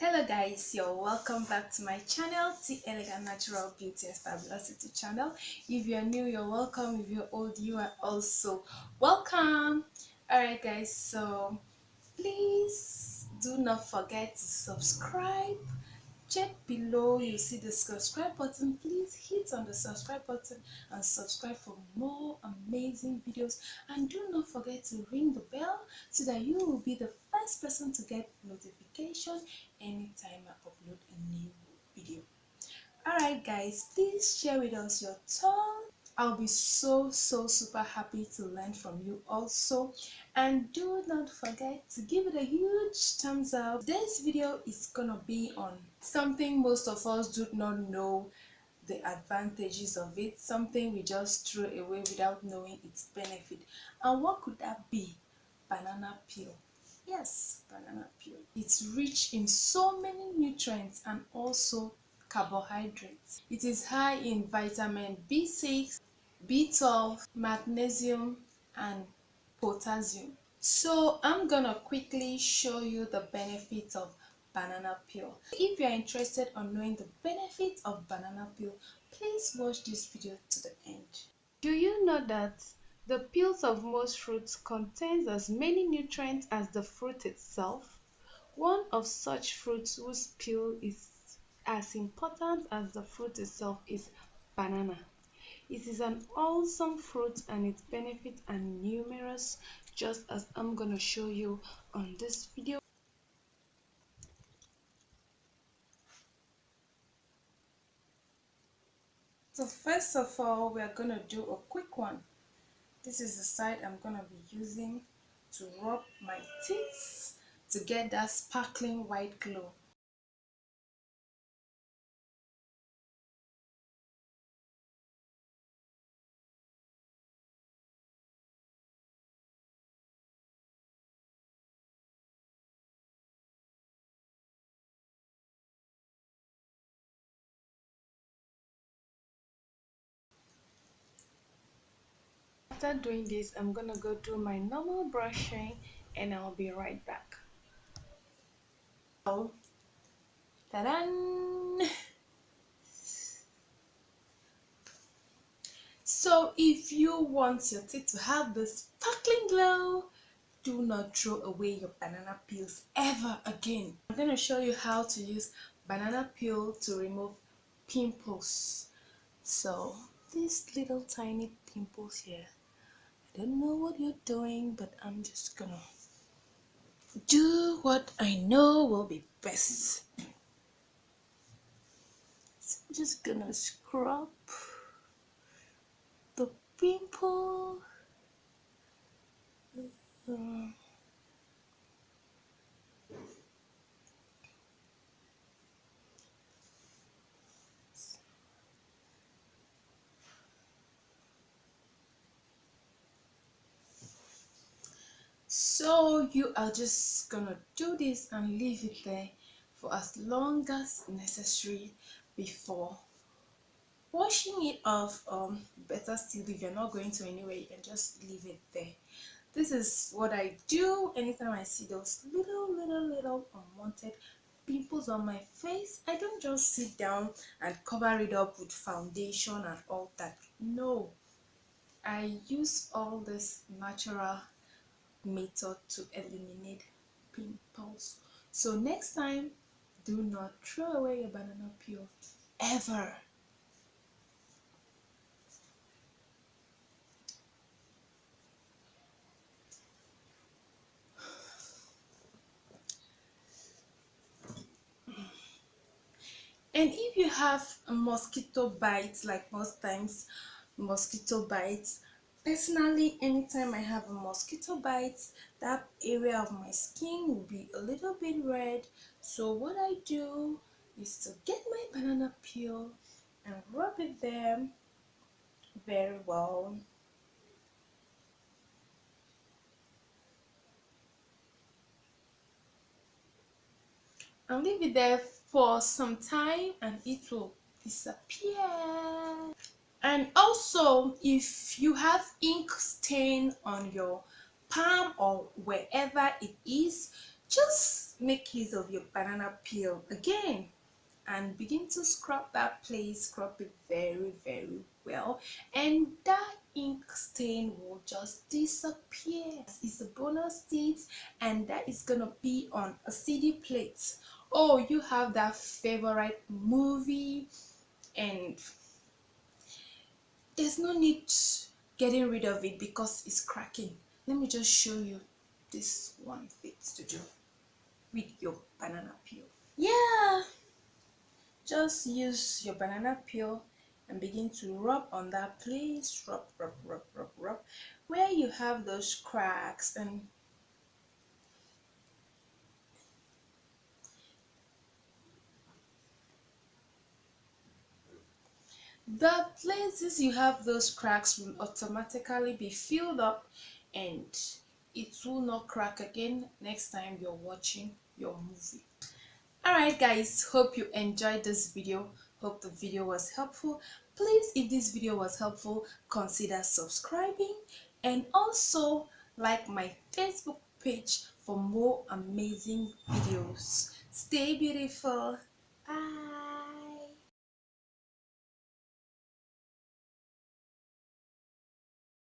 Hello guys, you're welcome back to my channel, T Elegant Natural Beauty and Fabulosity channel. If you're new, you're welcome. If you're old, you are also welcome. Alright guys, so please do not forget to subscribe. Check below, you see the subscribe button. Please hit on the subscribe button and subscribe for more amazing videos. And do not forget to ring the bell so that you will be the first person to get notification anytime I upload a new video. Alright guys, please share with us your thoughts. I'll be so super happy to learn from you also, and do not forget to give it a huge thumbs up. This video is gonna be on something most of us do not know the advantages of it, something we just throw away without knowing its benefit. And what could that be? Banana peel. Yes, banana peel. It's rich in so many nutrients and also carbohydrates. It is high in vitamin B6, B12, magnesium, and potassium. So I'm gonna quickly show you the benefits of banana peel. If you're interested on knowing the benefits of banana peel, please watch this video to the end. Do you know that the peels of most fruits contains as many nutrients as the fruit itself? One of such fruits whose peel is as important as the fruit itself is banana. It is an awesome fruit and its benefits are numerous, just as I'm gonna show you on this video. So first of all, we are gonna do a quick one. This is the side I'm gonna be using to rub my teeth to get that sparkling white glow. After doing this, I'm gonna go do my normal brushing and I'll be right back. Oh, ta-da! So if you want your teeth to have this sparkling glow, do not throw away your banana peels ever again. I'm going to show you how to use banana peel to remove pimples. So these little tiny pimples here, I don't know what you're doing, but I'm just gonna do what I know will be best. So I'm just gonna scrub the pimple. So you are just gonna do this and leave it there for as long as necessary before washing it off. Better still, if you're not going to anywhere, you can just leave it there. This is what I do anytime I see those little unwanted pimples on my face. I don't just sit down and cover it up with foundation and all that. No, I use all this natural method to eliminate pimples. So next time, do not throw away your banana peel ever. And if you have a mosquito bites, like most times mosquito bites, personally, anytime I have a mosquito bite, that area of my skin will be a little bit red. So what I do is to get my banana peel and rub it there very well. And leave it there for some time and it will disappear. And also, if you have ink stain on your palm or wherever it is, just make use of your banana peel again and begin to scrub that place. Scrub it very well, and that ink stain will just disappear. It's a bonus tips, and that is gonna be on a CD plate. Oh, you have that favorite movie and there's no need getting rid of it because it's cracking. Let me just show you this one fit to do with your banana peel. Yeah, just use your banana peel and begin to rub on that place. Rub where you have those cracks, and the places you have those cracks will automatically be filled up, and it will not crack again next time you're watching your movie. Alright guys, hope you enjoyed this video. Hope the video was helpful. Please, if this video was helpful, consider subscribing and also like my Facebook page for more amazing videos. Stay beautiful.